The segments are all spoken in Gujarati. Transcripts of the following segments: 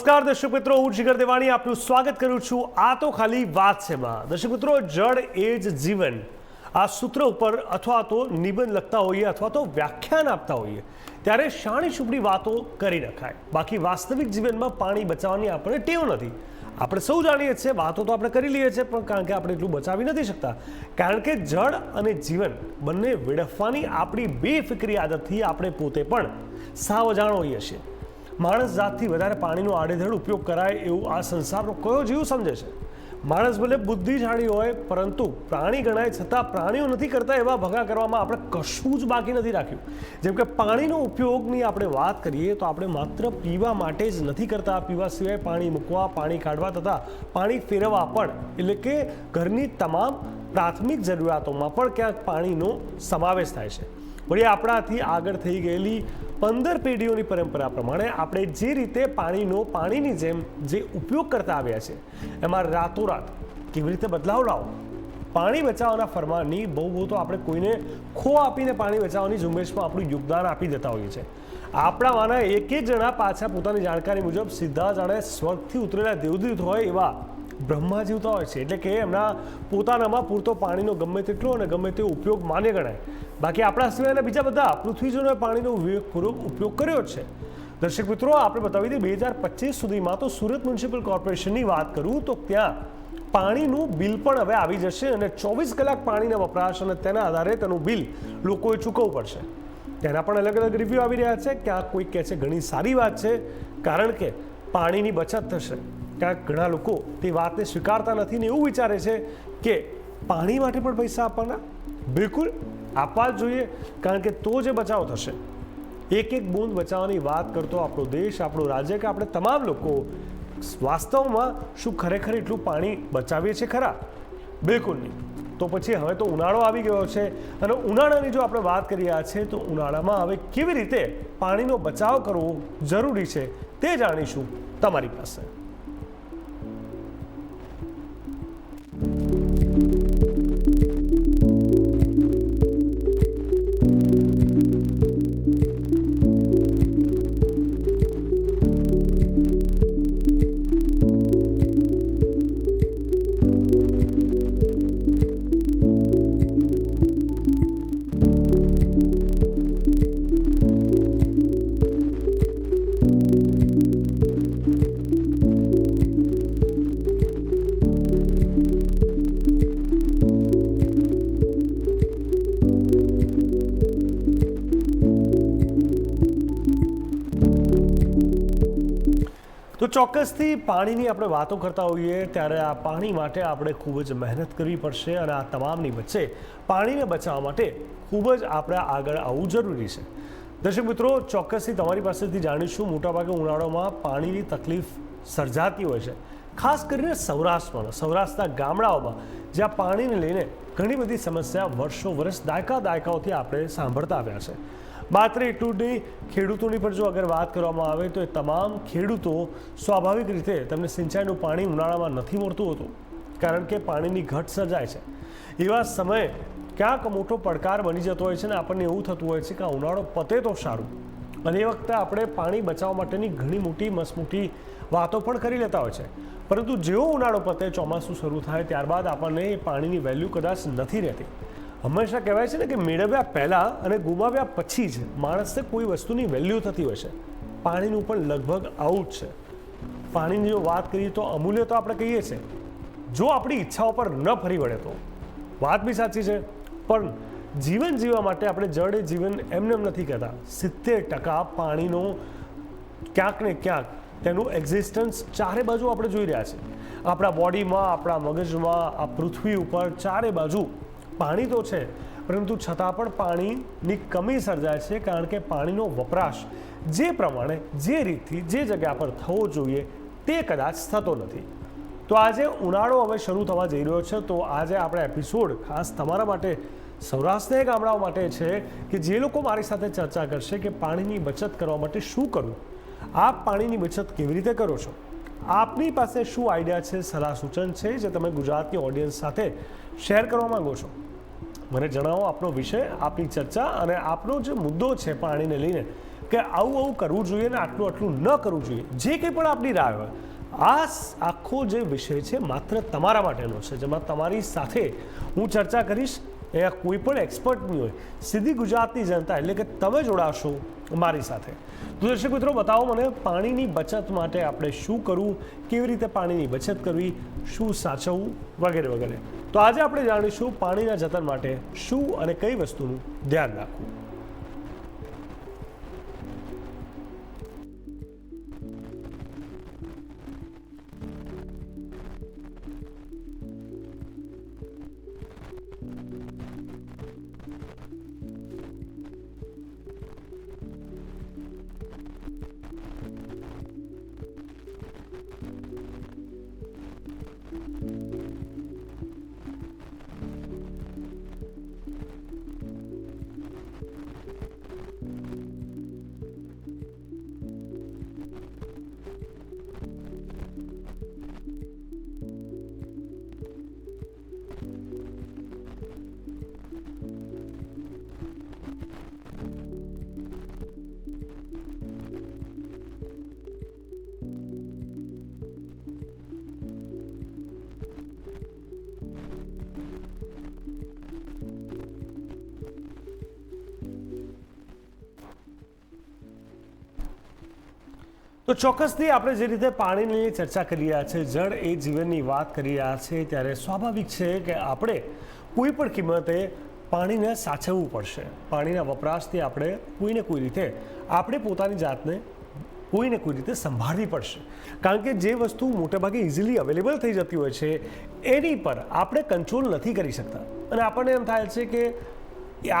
નમસ્કાર દર્શક મિત્રો, હું જીગર દેવાણી આપનું સ્વાગત કરું છું. આ તો ખાલી વાત છે માં. દર્શક મિત્રો, જળ એ જ જીવન આ સૂત્ર ઉપર અથવા તો નિબંધ લખતા હોઈએ અથવા તો વ્યાખ્યાન આપતા હોઈએ ત્યારે શાણી શુભની વાતો કરી નખાય. બાકી વાસ્તવિક જીવનમાં પાણી બચાવવાની આપણે ટેવ નથી. આપણે સૌ જાણીએ છીએ, વાતો તો આપણે કરી લઈએ છીએ, પણ કારણ કે આપણે એટલું બચાવી નથી શકતા. કારણ કે જળ અને જીવન બંને વેડફવાની આપણી બેફિકરી આદતથી આપણે પોતે પણ સાવ અજાણ હોઈએ છીએ. માણસ જાતથી વધારે પાણીનો આડેધડ ઉપયોગ કરાય એવું આ સંસારનો કયો જીવ સમજે છે? માણસ ભલે બુદ્ધિશાળી હોય પરંતુ પ્રાણી ગણાય છતાં પ્રાણીઓ નથી કરતા એવા ભગા કરવામાં આપણે કશું જ બાકી નથી રાખ્યું. જેમ કે પાણીનો ઉપયોગની આપણે વાત કરીએ તો આપણે માત્ર પીવા માટે જ નથી કરતા. પીવા સિવાય પાણી મૂકવા, પાણી કાઢવા તથા પાણી ફેરવવા પણ, એટલે કે ઘરની તમામ પ્રાથમિક જરૂરિયાતોમાં પણ ક્યાંક પાણીનો સમાવેશ થાય છે. વળી આપણાથી આગળ થઈ ગયેલી 15 પેઢીઓની પરંપરા પ્રમાણે આપણે જે રીતે પાણીની જેમ જે ઉપયોગ કરતા આવ્યા છે એમાં રાતોરાત કેવી રીતે બદલાવ લાવો. પાણી બચાવવાના ફરમાનની બહુ તો આપણે કોઈને ખો આપીને પાણી બચાવવાની ઝુંબેશમાં આપણું યોગદાન આપી દેતા હોઈએ છીએ. આપણામાંના એક જણા પાછા પોતાની જાણકારી મુજબ સીધા જાણે સ્વર્ગથી ઉતરેલા દેવદૂત હોય એવા બ્રહ્મા જીવતા હોય છે. એટલે કે એમના પોતાનામાં પૂરતો પાણીનો ગમે તેટલો અને ગમે તેવો ઉપયોગ માન્ય ગણાય. બાકી આપણા સિવાયના બીજા બધા પૃથ્વીજોને પાણીનો વિવેકપૂર્વક ઉપયોગ કર્યો જ છે. દર્શક મિત્રો, આપણે બતાવી દઈએ 2025 સુધીમાં તો સુરત મ્યુનિસિપલ કોર્પોરેશનની વાત કરું તો ત્યાં પાણીનું બિલ પણ હવે આવી જશે અને 24 કલાક પાણીના વપરાશ અને તેના આધારે તેનું બિલ લોકોએ ચૂકવવું પડશે. તેના પણ અલગ અલગ રિવ્યૂ આવી રહ્યા છે. ક્યાંક કોઈ કહે છે ઘણી સારી વાત છે કારણ કે પાણીની બચત થશે. ક્યાંક ઘણા લોકો તે વાતને સ્વીકારતા નથી ને એવું વિચારે છે કે પાણી માટે પણ પૈસા આપવાના. બિલકુલ આપવા જ જોઈએ, કારણ કે તો જે બચાવ થશે. એક એક બૂંદ બચાવવાની વાત કરતો આપણો દેશ, આપણું રાજ્ય કે આપણે તમામ લોકો વાસ્તવમાં શું ખરેખર એટલું પાણી બચાવીએ છીએ ખરા? બિલકુલ નહીં. તો પછી હવે તો ઉનાળો આવી ગયો છે અને ઉનાળાની જો આપણે વાત કરી રહ્યા છીએ તો ઉનાળામાં હવે કેવી રીતે પાણીનો બચાવ કરવો જરૂરી છે તે જાણીશું તમારી પાસે. તો ચોક્કસથી પાણીની આપણે વાતો કરતા હોઈએ ત્યારે આ પાણી માટે આપણે ખૂબ જ મહેનત કરવી પડશે અને આ તમામની વચ્ચે પાણીને બચાવવા માટે ખૂબ જ આપણે આગળ આવવું જરૂરી છે. દર્શક મિત્રો, ચોક્કસથી તમારી પાસેથી જાણીશું. મોટાભાગે ઉનાળામાં પાણીની તકલીફ સર્જાતી હોય છે, ખાસ કરીને સૌરાષ્ટ્રના ગામડાઓમાં જ્યાં પાણીને લઈને ઘણી બધી સમસ્યા વર્ષ દાયકાઓથી આપણે સાંભળતા આવ્યા છે. માત્ર એટલું નહીં, ખેડૂતોની પણ જો અગર વાત કરવામાં આવે તો એ તમામ ખેડૂતો સ્વાભાવિક રીતે તેમને સિંચાઈનું પાણી ઉનાળામાં નથી મળતું હોતું કારણ કે પાણીની ઘટ સર્જાય છે. એવા સમયે ક્યાંક મોટો પડકાર બની જતો હોય છે અને આપણને એવું થતું હોય છે કે આ ઉનાળો પતે તો સારું. અને એ વખતે આપણે પાણી બચાવવા માટેની ઘણી મોટી મસમોટી વાતો પણ કરી લેતા હોય છે. પરંતુ જેવો ઉનાળો પતે, ચોમાસું શરૂ થાય ત્યારબાદ આપણને એ પાણીની વેલ્યુ કદાચ નથી રહેતી. હંમેશા કહેવાય છે ને કે મેળવ્યા પહેલાં અને ગુમાવ્યા પછી જ માણસને કોઈ વસ્તુની વેલ્યુ થતી હોય છે. પાણીનું પણ લગભગ આવું જ છે. પાણીની જો વાત કરીએ તો અમૂલ્ય તો આપણે કહીએ છીએ, જો આપણી ઈચ્છાઓ પર ન ફરી વળે તો. વાત બી સાચી છે, પણ જીવન જીવવા માટે આપણે જળ એ જીવન એમને નથી કહેતા. 70% પાણીનો ક્યાંક ને ક્યાંક તેનું એક્ઝિસ્ટન્સ ચારે બાજુ આપણે જોઈ રહ્યા છીએ. આપણા બોડીમાં, આપણા મગજમાં, આ પૃથ્વી ઉપર ચારે બાજુ પાણી તો છે, પરંતુ છતાં પણ પાણીની કમી સર્જાય છે કારણ કે પાણીનો વપરાશ જે પ્રમાણે, જે રીતથી, જે જગ્યા પર થવો જોઈએ તે કદાચ થતો નથી. તો આજે ઉનાળો હવે શરૂ થવા જઈ રહ્યો છે, તો આજે આપણે એપિસોડ ખાસ તમારા માટે, સૌરાષ્ટ્રના ગામડાઓ માટે છે કે જે લોકો મારી સાથે ચર્ચા કરશે કે પાણીની બચત કરવા માટે શું કરવું. આપ પાણીની બચત કેવી રીતે કરો છો? આપની પાસે શું આઈડિયા છે, સલાહ સૂચન છે જે તમે ગુજરાતની ઓડિયન્સ સાથે શેર કરવા માંગો છો? મને જણાવો આપનો વિષય, આપની ચર્ચા અને આપનો જે મુદ્દો છે પાણીને લઈને કે આવું કરવું જોઈએ ને આટલું ન કરવું જોઈએ, જે કંઈ પણ આપણી રાય હોય, આ આખો જે વિષય છે માત્ર તમારા માટેનો છે, જેમાં તમારી સાથે હું ચર્ચા કરીશ. એ કોઈ પણ એક્સપર્ટ નહીં હોય, સીધી ગુજરાતની જનતા એટલે કે તમે જોડાશો મારી સાથે. તો દર્શક મિત્રો, બતાવો મને પાણીની બચત માટે આપણે શું કરવું, કેવી રીતે પાણીની બચત કરવી, શું સાચવવું વગેરે વગેરે. તો આજે આપણે જાણીશું પાણીના જતન માટે શું અને કઈ વસ્તુનું ધ્યાન રાખવું. તો ચોક્કસથી આપણે જે રીતે પાણીની ચર્ચા કરી રહ્યા છે, જળ એ જીવનની વાત કરી રહ્યા છે, ત્યારે સ્વાભાવિક છે કે આપણે કોઈ પણ કિંમતે પાણીને સાચવવું પડશે. પાણીના વપરાશથી આપણે કોઈને કોઈ રીતે આપણે પોતાની જાતને કોઈને કોઈ રીતે સંભાળવી પડશે. કારણ કે જે વસ્તુ મોટેભાગે ઇઝીલી અવેલેબલ થઈ જતી હોય છે એની પર આપણે કંટ્રોલ નથી કરી શકતા, અને આપણને એમ થાય છે કે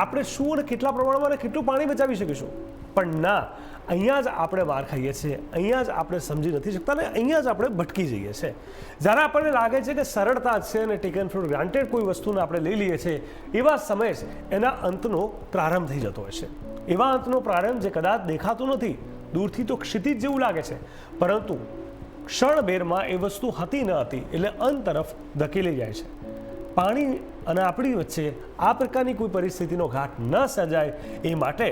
આપણે શું અને કેટલા પ્રમાણમાં અને કેટલું પાણી બચાવી શકીશું. પણ ના, અહીંયા જ આપણે માર ખાઈએ છીએ, અહીંયા જ આપણે સમજી નથી શકતા અને અહીંયા જ આપણે ભટકી જઈએ છીએ. જ્યારે આપણને લાગે છે કે સરળતા છે અને ટેકન ફોર ગ્રાન્ટેડ કોઈ વસ્તુને આપણે લઈ લઈએ છીએ, એવા સમયે જ એના અંતનો પ્રારંભ થઈ જતો હોય છે. એવા અંતનો પ્રારંભ જે કદાચ દેખાતો નથી, દૂરથી તો ક્ષિતિજ જેવું લાગે છે, પરંતુ ક્ષણભેરમાં એ વસ્તુ હતી ન હતી એટલે અંત તરફ ધકેલી જાય છે. પાણી અને આપણી વચ્ચે આ પ્રકારની કોઈ પરિસ્થિતિનો ઘાટ ન સર્જાય એ માટે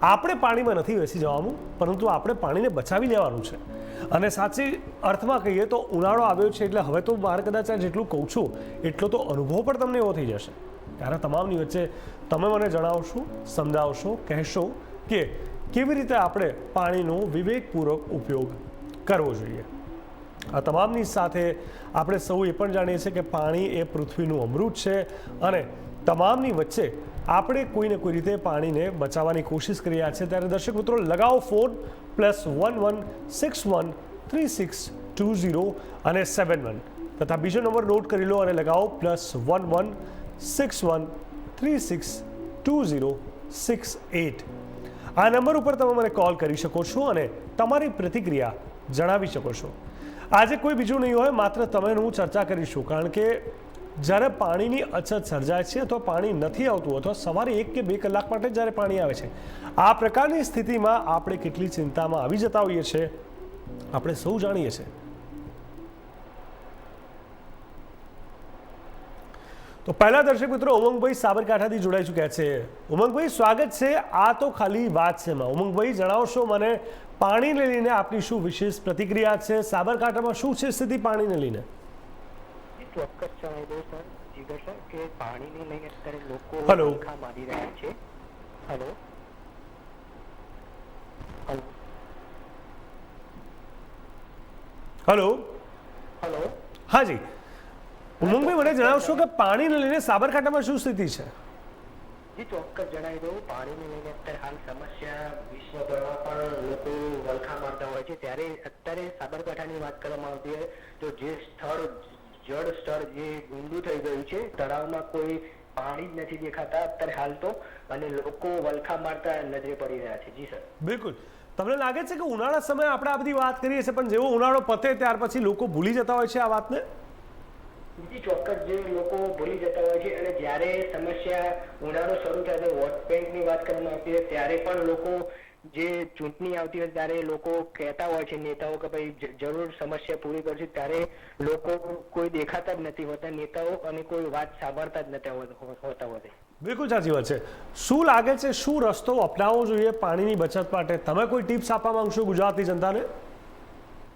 આપણે પાણીમાં નથી બેસી જવાનું, પરંતુ આપણે પાણીને બચાવી લેવાનું છે. અને સાચી અર્થમાં કહીએ તો ઉનાળો આવ્યો છે એટલે હવે તો મારે કદાચ જેટલું કહું છું એટલો તો અનુભવ પણ તમને એવો થઈ જશે. ત્યારે તમામની વચ્ચે તમે મને જણાવશો, સમજાવશો, કહેશો કે કેવી રીતે આપણે પાણીનો વિવેકપૂર્વક ઉપયોગ કરવો જોઈએ. આ તમામની સાથે આપણે સૌ એ પણ જાણીએ છીએ કે પાણી એ પૃથ્વીનું અમૃત છે, અને તમામની વચ્ચે આપણે કોઈને કોઈ રીતે પાણીને બચાવવાની કોશિશ કરી રહ્યા છે. ત્યારે દર્શક મિત્રો, લગાવો ફોન +11 61 36 20 અને 71, તથા બીજો નંબર નોટ કરી લો અને લગાવો +11 61 36 20 68. આ નંબર ઉપર તમે મને કોલ કરી શકો છો અને તમારી પ્રતિક્રિયા જણાવી શકો છો. આજે કોઈ બીજું નહીં હોય, માત્ર તમે હું ચર્ચા કરીશું. કારણ કે જ્યારે પાણીની અછત સર્જાય છે અથવા પાણી નથી આવતું, અથવા સવારે 1 કે 2 કલાક માટે જ્યારે પાણી આવે છે, આ પ્રકારની સ્થિતિમાં આપણે કેટલી ચિંતામાં આવી જતા હોઈએ છીએ આપણે સૌ જાણીએ છીએ. તો પહેલા દર્શક મિત્રો ઉમંગભાઈ સાબરકાંઠાથી જોડાઈ ચૂક્યા છે. ઉમંગભાઈ, સ્વાગત છે. આ તો ખાલી વાત છે માં. ઉમંગભાઈ, જણાવશો મને પાણીને લઈને આપની શું વિશેષ પ્રતિક્રિયા છે? સાબરકાંઠામાં શું છે સ્થિતિ પાણીને લઈને? ચોક્કસ જણાવી દઉં સર, જીગર સર, કે પાણીને લઈને અત્યારે લોકો હેલો મારી રહ્યા છે. હેલો હેલો હેલો હાજી ઉમંગભાઈ, મને જણાવશો કે પાણીને લઈને સાબરકાંઠામાં શું સ્થિતિ છે? જી ચોક્કસ જણાવી દઉં. પાણીને લઈને અત્યારે હાલ સમસ્યા વિશ્વભરમાં પણ લોકો વલખા મારતા હોય છે. ત્યારે અત્યારે સાબરકાંઠાની વાત કરવામાં આવતી હોય તો જે સ્થળ જળ સ્તર જે ઊંડું થઈ ગયું છે, તળાવમાં કોઈ પાણી જ નથી દેખાતા અત્યારે હાલ તો, અને લોકો વલખા મારતા નજરે પડી રહ્યા છે. જી સર, બિલકુલ. તમને લાગે છે કે ઉનાળા સમયે આપણે આ બધી વાત કરીએ છીએ, પણ જેવો ઉનાળો પતે ત્યાર પછી લોકો ભૂલી જતા હોય છે આ વાતને? જી ચોક્કસ, જે લોકો ભૂલી જતા હોય છે, અને જ્યારે સમસ્યા ઉનાળો શરૂ થાય છે, વોટ બેંકની વાત કરવામાં આવતી હોય ત્યારે પણ લોકો જે ચૂંટણી આવતી હોય ત્યારે લોકો કહેતા હોય છે નેતાઓ કે ભાઈ જરૂર સમસ્યા પૂરી કરશે, ત્યારે લોકો કોઈ દેખાતા જ નથી હોતા નેતાઓ, અને કોઈ વાત સાંભળતા જ નથી હોતા હોતા. બિલકુલ સાચી વાત છે. શું લાગે છે, શું રસ્તો અપનાવવો જોઈએ પાણીની બચત માટે? તમે કોઈ ટિપ્સ આપવા માંગશો ગુજરાતની જનતાને?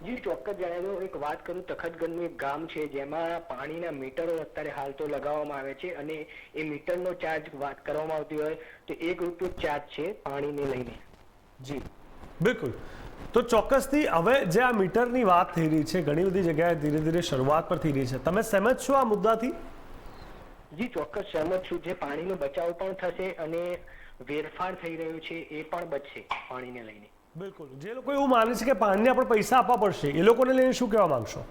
જી ચોક્કસ જણાવી દઉં. એક વાત કરું, તખતગઢનું એક ગામ છે જેમાં પાણીના મીટરો અત્યારે હાલ તો લગાવવામાં આવે છે અને એ મીટરનો ચાર્જ વાત કરવામાં આવતી હોય તો ₹1 ચાર્જ છે પાણીને લઈને. જી બિલકુલ. તો ચોક્કસથી હવે જે આ મીટરની વાત થઈ રહી છે, ઘણી બધી જગ્યાએ ધીરે ધીરે શરૂઆત પર થઈ રહી છે. તમે સહેમત છો આ મુદ્દાથી? જી ચોક્કસ સહમત છું. જે પાણીનો બચાવ પણ થશે અને વેરફાર થઈ રહ્યો છે એ પણ બચશે પાણીને લઈને. બિલકુલ. જે લોકો એવું માને છે કે પાણીને આપણે પૈસા આપવા પડશે, એ લોકોને લઈને શું કહેવા માંગશો?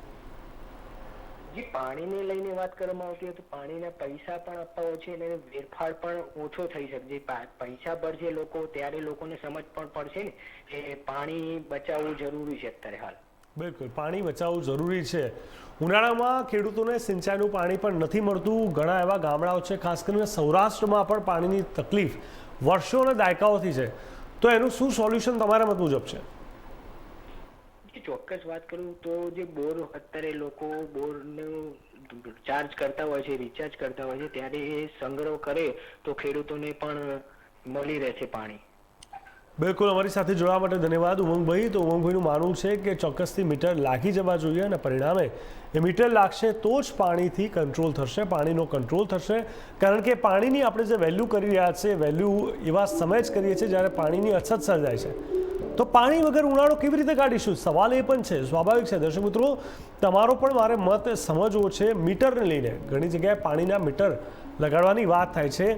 જે પાણીને લઈને વાત કરવામાં આવતી હોય તો પાણીના પૈસા પણ આપવા હોય છે અને વેરફાર પણ ઓછો થઈ શકે. જે પૈસા ભરશે લોકો ત્યારે લોકોને સમજ પણ પડશે ને કે પાણી બચાવવું જરૂરી છે અત્યારે હાલ. બિલકુલ, પાણી બચાવવું જરૂરી છે. ઉનાળામાં ખેડૂતોને સિંચાઈનું પાણી પણ નથી મળતું. ઘણા એવા ગામડાઓ છે, ખાસ કરીને સૌરાષ્ટ્રમાં પણ પાણીની તકલીફ વર્ષો અને દાયકાઓથી છે. તો એનું શું સોલ્યુશન તમારા મત મુજબ છે? ચોક્કસ વાત કરું તો જે બોર અત્યારે લોકો બોરનું ચાર્જ કરતા હોય છે, રિચાર્જ કરતા હોય છે, ત્યારે એ સંગ્રહ કરે તો ખેડૂતોને પણ મળી રહે છે પાણી. બિલકુલ. અમારી સાથે જોડવા માટે ધન્યવાદ ઉમંગભાઈ. તો ઉમંગભાઈનું માનવું છે કે ચોક્કસથી મીટર લાગી જવા જોઈએ અને પરિણામે એ મીટર લાગશે તો જ પાણીથી કંટ્રોલ થશે, પાણીનો કંટ્રોલ થશે. કારણ કે પાણીની આપણે જે વેલ્યુ કરી રહ્યા છીએ, વેલ્યુ એવા સમય જ કરીએ છીએ જ્યારે પાણીની અછત સર્જાય છે. તો પાણી વગર ઉનાળો કેવી રીતે કાઢીશું? સવાલ એ પણ છે. સ્વાભાવિક છે. દર્શક મિત્રો, તમારો પણ મારે મત સમજવો છે મીટરને લઈને. ઘણી જગ્યાએ પાણીના મીટર લગાડવાની વાત થાય છે,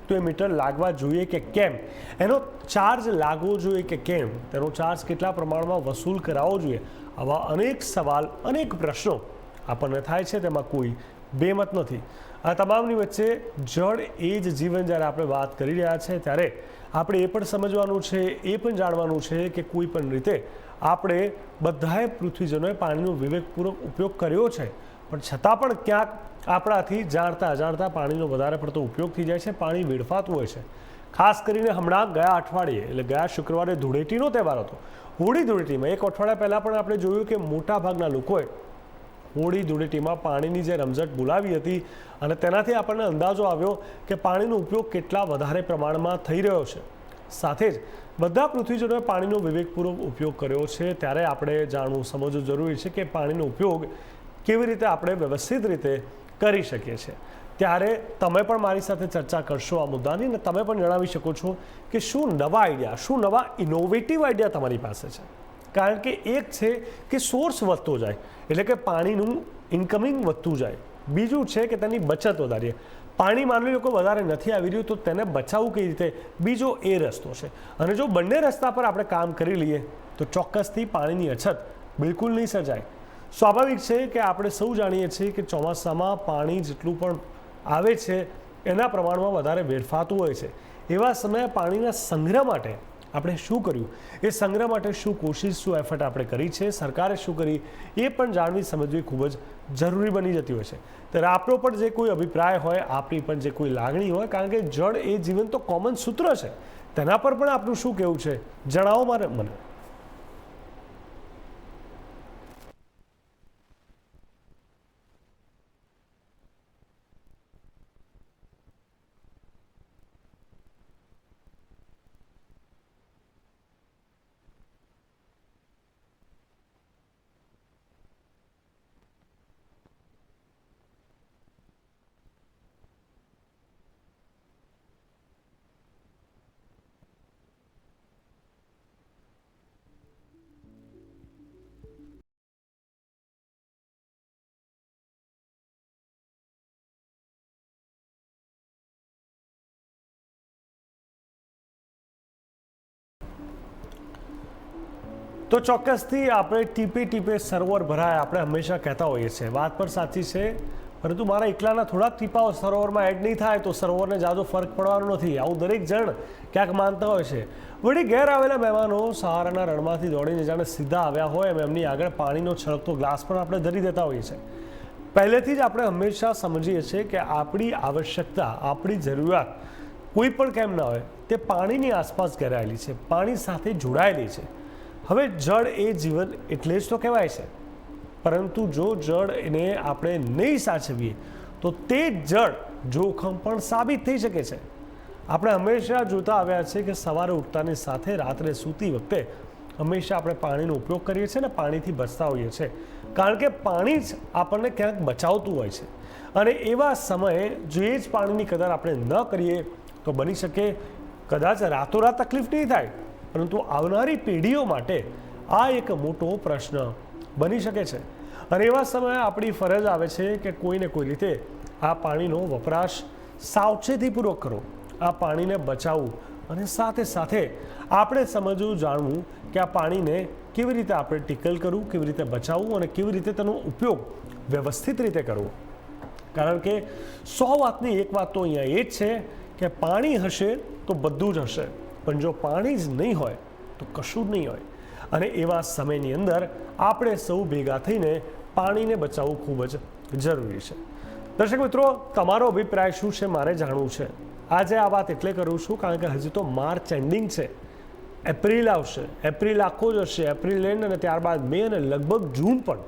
તો એ મીટર લાગવા જોઈએ કે કેમ? એનો ચાર્જ લાગવો જોઈએ કે કેમ? તેનો ચાર્જ કેટલા પ્રમાણમાં વસૂલ કરાવવો જોઈએ? આવા અનેક સવાલ, અનેક પ્રશ્નો આપણને થાય છે. તેમાં કોઈ બેમત નથી. આ તમામની વચ્ચે જળ એ જ જીવન જ્યારે આપણે વાત કરી રહ્યા છે ત્યારે આપણે એ પણ સમજવાનું છે, એ પણ જાણવાનું છે કે કોઈ પણ રીતે આપણે બધાએ પૃથ્વીજનોએ પાણીનો વિવેકપૂર્વક ઉપયોગ કર્યો છે, પણ છતાં પણ ક્યાંક આપણાથી જાણતા અજાણતા પાણીનો વધારે પડતો ઉપયોગ થઈ જાય છે, પાણી વેડફાતું હોય છે. ખાસ કરીને હમણાં ગયા અઠવાડિયે, એટલે ગયા શુક્રવારે ધૂળેટીનો તહેવાર હતો. હોળી ધૂળેટીમાં એક અઠવાડિયા પહેલાં પણ આપણે જોયું કે મોટાભાગના લોકોએ હોળી ધૂળેટીમાં પાણીની જે રમઝટ બોલાવી હતી અને તેનાથી આપણને અંદાજો આવ્યો કે પાણીનો ઉપયોગ કેટલા વધારે પ્રમાણમાં થઈ રહ્યો છે. સાથે જ બધા પૃથ્વીજનોએ પાણીનો વિવેકપૂર્વક ઉપયોગ કર્યો છે. ત્યારે આપણે જાણવું, સમજવું જરૂરી છે કે પાણીનો ઉપયોગ કેવી રીતે આપણે વ્યવસ્થિત રીતે કરી શકીએ છીએ. ત્યારે તમે પણ મારી સાથે ચર્ચા કરશો આ મુદ્દાની અને તમે પણ જણાવી શકો છો કે શું નવા આઈડિયા, શું નવા ઇનોવેટિવ આઈડિયા તમારી પાસે છે. કારણ કે એક છે કે સોર્સ વધતો જાય, એટલે કે પાણીનું ઇન્કમિંગ વધતું જાય. બીજું છે કે તેની બચત વધારીએ. પાણી માની લો કે વધારે નથી આવી રહ્યું તો તેને બચાવવું કઈ રીતે, બીજો એ રસ્તો છે. અને જો બંને રસ્તા પર આપણે કામ કરી લઈએ તો ચોક્કસથી પાણીની અછત બિલકુલ નહીં સર્જાય. સ્વાભાવિક છે કે આપણે સૌ જાણીએ છીએ કે ચોમાસામાં પાણી જેટલું પણ આવે છે એના પ્રમાણમાં વધારે વેડફાતું હોય છે. એવા સમયે પાણીના સંગ્રહ માટે આપણે શું કર્યું, એ સંગ્રહ માટે શું કોશિશ, શું એફર્ટ આપણે કરી છે, સરકારે શું કરી, એ પણ જાણવી સમજવી ખૂબ જ જરૂરી બની જતી હોય છે. ત્યારે આપણો પણ જે કોઈ અભિપ્રાય હોય, આપણી પણ જે કોઈ લાગણી હોય, કારણ કે જળ એ જીવન તો કોમન સૂત્ર છે, તેના પર પણ આપણું શું કહેવું છે જણાવો મને. તો ચોક્કસથી આપણે ટીપે ટીપે સરોવર ભરાય, આપણે હંમેશા કહેતા હોઈએ છીએ. વાત પર સાચી છે, પરંતુ મારા એકલાના થોડાક ટીપાઓ સરોવરમાં એડ નહીં થાય તો સરોવરને જાજો ફરક પડવાનો નથી. આવું દરેક જણ ક્યાંક માનતા હોય છે. વળી ઘેર આવેલા મહેમાનો સહારાના રણમાંથી દોડીને જાણે સીધા આવ્યા હોય એમ એમની આગળ પાણીનો છલકતો ગ્લાસ પણ આપણે ધરી દેતા હોઈએ છીએ. પહેલેથી જ આપણે હંમેશા સમજીએ છીએ કે આપણી આવશ્યકતા, આપણી જરૂરિયાત કોઈ પણ કેમ ના હોય તે પાણીની આસપાસ ઘેરાયેલી છે, પાણી સાથે જોડાયેલી છે. હવે જળ એ જીવન એટલે જ તો કહેવાય છે. પરંતુ જો જળ એને આપણે નહીં સાચવીએ તો તે જળ જોખમ પણ સાબિત થઈ શકે છે. આપણે હંમેશા જોતા આવ્યા છે કે સવારે ઉઠતાની સાથે રાત્રે સૂતી વખતે હંમેશા આપણે પાણીનો ઉપયોગ કરીએ છીએ ને પાણીથી બચતા હોઈએ છીએ, કારણ કે પાણી જ આપણને ક્યાંક બચાવતું હોય છે. અને એવા સમયે જો એ જ પાણીની કદર આપણે ન કરીએ તો બની શકે કદાચ રાતોરાત તકલીફ નહીં થાય, પરંતુ આવનારી પેઢીઓ માટે આ એક મોટો પ્રશ્ન બની શકે છે. અને એવા સમયે આપણી ફરજ આવે છે કે કોઈને કોઈ રીતે આ પાણીનો વપરાશ સાવચેતીપૂર્વક કરો, આ પાણીને બચાવવું, અને સાથે સાથે આપણે સમજવું જાણવું કે આ પાણીને કેવી રીતે આપણે ટેકલ કરવું, કેવી રીતે બચાવવું અને કેવી રીતે તેનો ઉપયોગ વ્યવસ્થિત રીતે કરવો. કારણ કે 100 વાતની એક વાત તો અહીંયા એ જ છે કે પાણી હશે તો બધું જ હશે, પણ જો પાણી જ નહીં હોય તો કશું જ નહીં હોય. અને એવા સમયની અંદર આપણે સૌ ભેગા થઈને પાણીને બચાવવું ખૂબ જ જરૂરી છે. દર્શક મિત્રો, તમારો અભિપ્રાય શું છે મારે જાણવું છે. આજે આ વાત એટલે કરું છું કારણ કે હજી તો માર્ચ એન્ડિંગ છે, એપ્રિલ આવશે, એપ્રિલ આખો જ હશે, એપ્રિલ એન્ડ અને ત્યારબાદ મે અને લગભગ જૂન પણ.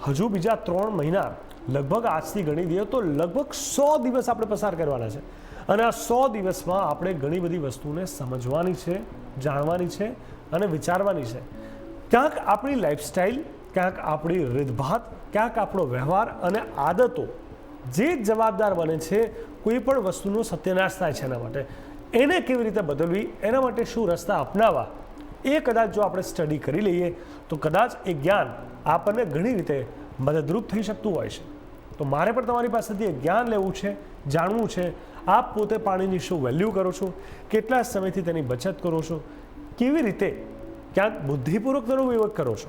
હજુ બીજા 3 મહિના લગભગ આજથી ગણી દઈએ તો લગભગ 100 દિવસ આપણે પસાર કરવાના છે. અને આ 100 દિવસમાં આપણે ઘણી બધી વસ્તુને સમજવાની છે, જાણવાની છે અને વિચારવાની છે. ક્યાંક આપણી લાઈફસ્ટાઈલ, ક્યાંક આપણી રીતભાત, ક્યાંક આપણો વ્યવહાર અને આદતો જે જવાબદાર બને છે કોઈ પણ વસ્તુનો સત્યનાશ થાય છે એના માટે, એને કેવી રીતે બદલવી, એના માટે શું રસ્તા અપનાવવા, એ કદાચ જો આપણે સ્ટડી કરી લઈએ તો કદાચ એ જ્ઞાન આપણને ઘણી રીતે મદદરૂપ થઈ શકતું હોય છે. તો મારે પણ તમારી પાસેથી એ જ્ઞાન લેવું છે, જાણવું છે. આપ પોતે પાણીની શું વેલ્યુ કરો છો, કેટલા સમયથી તેની બચત કરો છો, કેવી રીતે ક્યાંક બુદ્ધિપૂર્વક તેનો ઉપયોગ કરો છો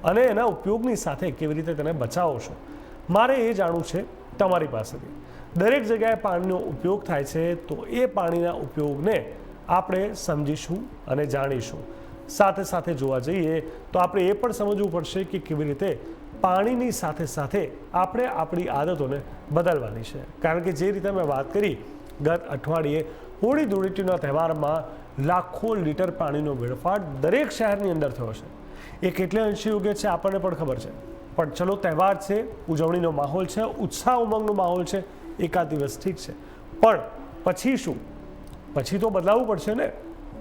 અને એના ઉપયોગની સાથે કેવી રીતે તેને બચાવો છો, મારે એ જાણવું છે તમારી પાસેથી. દરેક જગ્યાએ પાણીનો ઉપયોગ થાય છે તો એ પાણીના ઉપયોગને આપણે સમજીશું અને જાણીશું. સાથે સાથે જોવા જઈએ તો આપણે એ પણ સમજવું પડશે કે કેવી રીતે પાણીની સાથે સાથે આપણે આપણી આદતોને બદલવાની છે. કારણ કે જે રીતે મેં વાત કરી ગત અઠવાડિયે હોળી ધૂળેટીના તહેવારમાં લાખો લીટર પાણીનો વેડફાટ દરેક શહેરની અંદર થયો છે. એ કેટલે અંશે યોગ્ય છે આપણને પણ ખબર છે, પણ ચલો તહેવાર છે, ઉજવણીનો માહોલ છે, ઉત્સાહ ઉમંગનો માહોલ છે, એકાદ દિવસ ઠીક છે, પણ પછી શું? પછી તો બદલાવવું પડશે ને.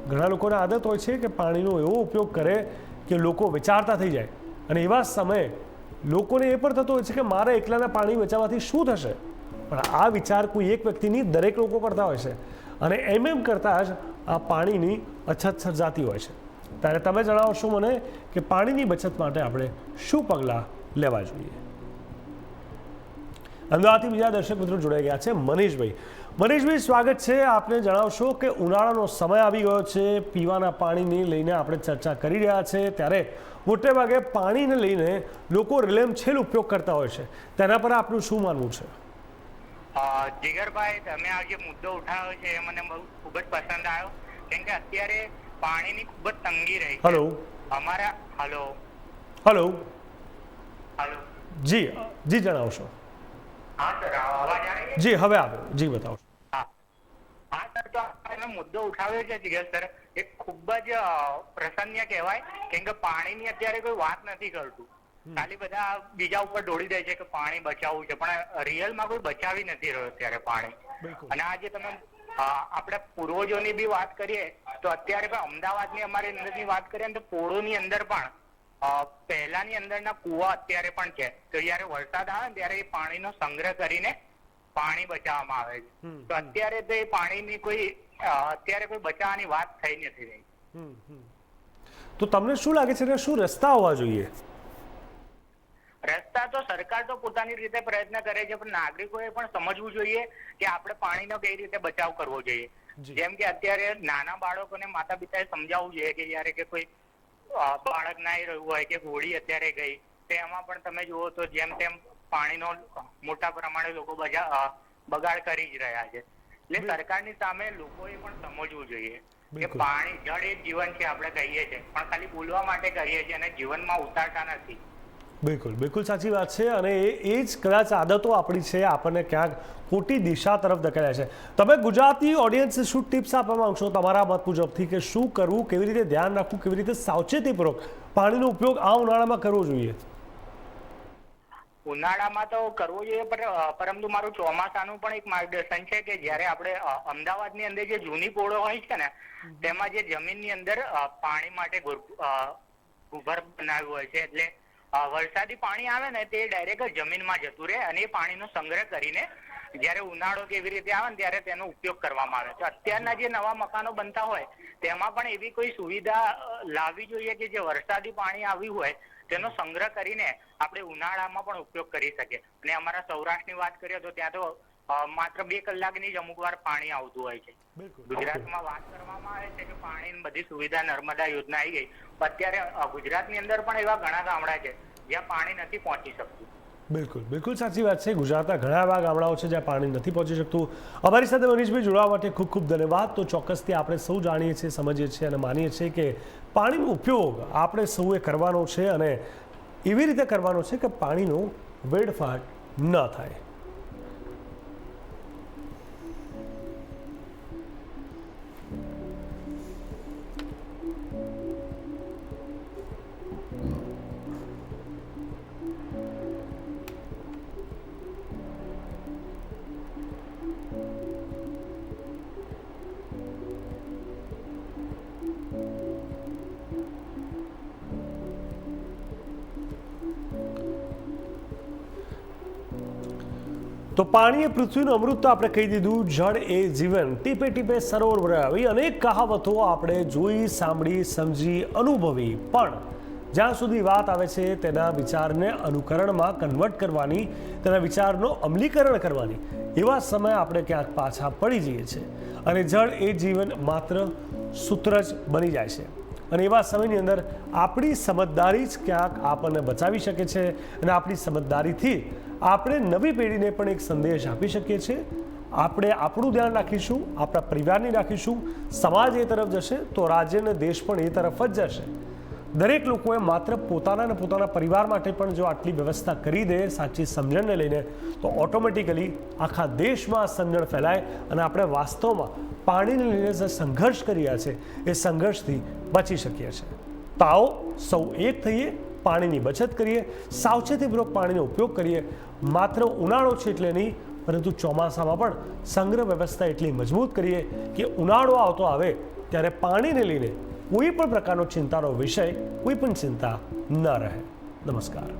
ઘણા લોકોને આદત હોય છે કે પાણીનો એવો ઉપયોગ કરે કે લોકો વિચારતા થઈ જાય, અને એવા સમયે લોકોને એ પણ થતો હોય છે કે મારે એકલાના પાણી બચાવવાથી શું થશે, પણ આ વિચાર કોઈ એક વ્યક્તિની દરેક લોકો કરતા હોય છે, અને એમ કરતાં જ આ પાણીની અછત સર્જાતી હોય છે. ત્યારે તમે જણાવશો મને કે પાણીની બચત માટે આપણે શું પગલાં લેવા જોઈએ. અમદાવાદથી બીજા દર્શક મિત્રો જોડાઈ ગયા છે. મનીષભાઈ, મનીષભાઈ સ્વાગત છે. આપને જણાવશો કે ઉનાળાનો સમય આવી ગયો છે, પીવાના પાણીને લઈને આપણે ચર્ચા કરી રહ્યા છે, ત્યારે મોટે ભાગે પાણીને લઈને લોકો રેલમછેલ ઉપયોગ કરતા હોય છે. તેના પર આપનું શું માનવું છે? જીગરભાઈ, તમે આ જે મુદ્દો ઉઠાવ્યો છે એ મને બહુ ખૂબ જ પસંદ આવ્યો, કેમ કે અત્યારે પાણીની ખૂબ જ તંગી રહી છે. હલો અમારા હલો હલો હલો જી જી જણાવશો. હા સર, અવાજ આવે છે? જી હવે આવ્યો, જી બતાવો. હા હા સર, તો તમે મુદ્દો ઉઠાવ્યો છે જીગર સર, એ ખૂબ જ પ્રસન્ન કહેવાય, કેમ કે પાણીની અત્યારે કોઈ વાત નથી કરતું. ખાલી બધા બીજા ઉપર દોડી દે છે કે પાણી બચાવવું છે, પણ રિયલમાં કોઈ બચાવી નથી રહ્યો અત્યારે પાણી. અને આજે તમે આપણે પૂર્વજોની બી વાત કરીએ તો અત્યારે પણ અમદાવાદની અમારી અંદરની વાત કરીએ તો પોળોની અંદર પણ પહેલાની અંદરના કુવા અત્યારે પણ છે. તો જયારે વરસાદ આવે ને ત્યારે એ પાણીનો સંગ્રહ કરીને પાણી બચાવવામાં આવે છે. તો અત્યારે તો એ પાણીની કોઈ અત્યારે કોઈ બચાવવાની વાત થઈ નથી રહી. તો તમને શું લાગે છે કે શું રસ્તા હોવા જોઈએ? રસ્તા તો સરકાર તો પોતાની રીતે પ્રયત્ન કરે છે, પણ નાગરિકોએ પણ સમજવું જોઈએ કે આપણે પાણીનો કઈ રીતે બચાવ કરવો જોઈએ. જેમ કે અત્યારે નાના બાળકોને માતા પિતાએ સમજાવવું જોઈએ કે જયારે કે કોઈ બાળક નાઈ રહ્યું હોય કે હોળી અત્યારે ગઈ, તેમાં પણ તમે જુઓ તો જેમ તેમ પાણીનો મોટા પ્રમાણે લોકો બગાડ કરી જ રહ્યા છે. એટલે સરકારની સામે લોકોએ પણ સમજવું જોઈએ કે પાણી, જળ એ જીવન છે આપણે કહીએ છીએ, પણ ખાલી બોલવા માટે કરીએ છીએ અને જીવનમાં ઉતારતા નથી. બિલકુલ બિલકુલ સાચી વાત છે. અને એ જ કદાચ આદતો આપણી છે આપણને ક્યાંક ખોટી દિશા તરફ ધકેલ્યા છે. તમે ગુજરાતી ઓડિયન્સને શું ટિપ્સ આપવા માંગશો તમારા મત મુજબથી કે શું કરવું, કેવી રીતે ધ્યાન રાખવું, કેવી રીતે સાવચેતીપૂર્વક પાણીનો ઉપયોગ આ ઉનાળામાં કરવો જોઈએ? ઉનાળામાં તો કરવો જોઈએ, પરંતુ મારું ચોમાસાનું પણ એક માર્ગદર્શન છે કે જ્યારે આપણે અમદાવાદની અંદર જે જૂની પોળો હોય છે ને તેમાં જે જમીનની અંદર પાણી માટે ભૂગર્ભ બનાવ્યું હોય છે, એટલે વરસાદી પાણી આવે ને તે ડાયરેક્ટ જમીનમાં જતું રહે અને એ પાણીનો સંગ્રહ કરીને જયારે ઉનાળો કેવી રીતે આવે ને ત્યારે તેનો ઉપયોગ કરવામાં આવે છે. અત્યારના જે નવા મકાનો બનતા હોય તેમાં પણ એવી કોઈ સુવિધા લાવવી જોઈએ કે જે વરસાદી પાણી આવ્યું હોય તેનો સંગ્રહ કરીને આપણે ઉનાળામાં પણ ઉપયોગ કરી શકીએ. અને અમારા સૌરાષ્ટ્રની વાત કરીએ તો ત્યાં તો માત્ર 2 કલાકની જ અમુક વાર પાણી આવતું હોય છે. ગુજરાતમાં વાત કરવામાં આવે છે કે પાણીની બધી સુવિધા નર્મદા યોજના આવી ગઈ, અત્યારે ગુજરાતની અંદર પણ એવા ઘણા ગામડા છે જ્યાં પાણી નથી પહોંચી શકતું. બિલકુલ બિલકુલ સાચી વાત છે. ગુજરાતના ઘણા એવા ગામડાઓ છે જ્યાં પાણી નથી પહોંચી શકતું. અમારી સાથે મનીષભાઈ જોડાવા માટે ખૂબ ખૂબ ધન્યવાદ. તો ચોક્કસથી આપણે સૌ જાણીએ છીએ, સમજીએ છીએ અને માનીએ છીએ કે પાણીનો ઉપયોગ આપણે સૌએ કરવાનો છે અને એવી રીતે કરવાનો છે કે પાણીનો વેડફાટ ન થાય. તો પાણી એ પૃથ્વીનું અમૃત તો આપણે કહી દીધું, જળ એ જીવન, ટીપે ટીપે સરોવર ભરાય, આવી અનેક કહાવતો આપણે જોઈ, સાંભળી, સમજી, અનુભવી, પણ જ્યાં સુધી વાત આવે છે તેના વિચારને અનુકરણમાં કન્વર્ટ કરવાની, તેના વિચારનો અમલીકરણ કરવાની, એવા સમયે આપણે ક્યાંક પાછા પડી જઈએ છીએ અને જળ એ જીવન માત્ર સૂત્ર જ બની જાય છે. અને એવા સમયની અંદર આપણી સમજદારી જ ક્યાંક આપણને બચાવી શકે છે અને આપણી સમજદારીથી આપણે નવી પેઢીને પણ એક સંદેશ આપી શકીએ છીએ. આપણે આપણું ધ્યાન રાખીશું, આપણા પરિવારની રાખીશું, સમાજ એ તરફ જશે તો રાજ્ય અને દેશ પણ એ તરફ જ જશે. દરેક લોકોએ માત્ર પોતાના અને પોતાના પરિવાર માટે પણ જો આટલી વ્યવસ્થા કરી દે સાચી સમજણને લઈને, તો ઓટોમેટિકલી આખા દેશમાં સમજણ ફેલાય અને આપણે વાસ્તવમાં પાણીને લઈને જે સંઘર્ષ કરી રહ્યા છે એ સંઘર્ષથી બચી શકીએ છીએ. તો આવો સૌ એક થઈએ, પાણીની બચત કરીએ, સાવચેતીપૂર્વક પાણીનો ઉપયોગ કરીએ. માત્ર ઉનાળો છે એટલે નહીં, પરંતુ ચોમાસામાં પણ સંગ્રહ વ્યવસ્થા એટલી મજબૂત કરીએ કે ઉનાળો આવતો આવે ત્યારે પાણીને લઈને કોઈ પણ પ્રકારનો ચિંતાનો વિષય, કોઈ પણ ચિંતા ન રહે. નમસ્કાર.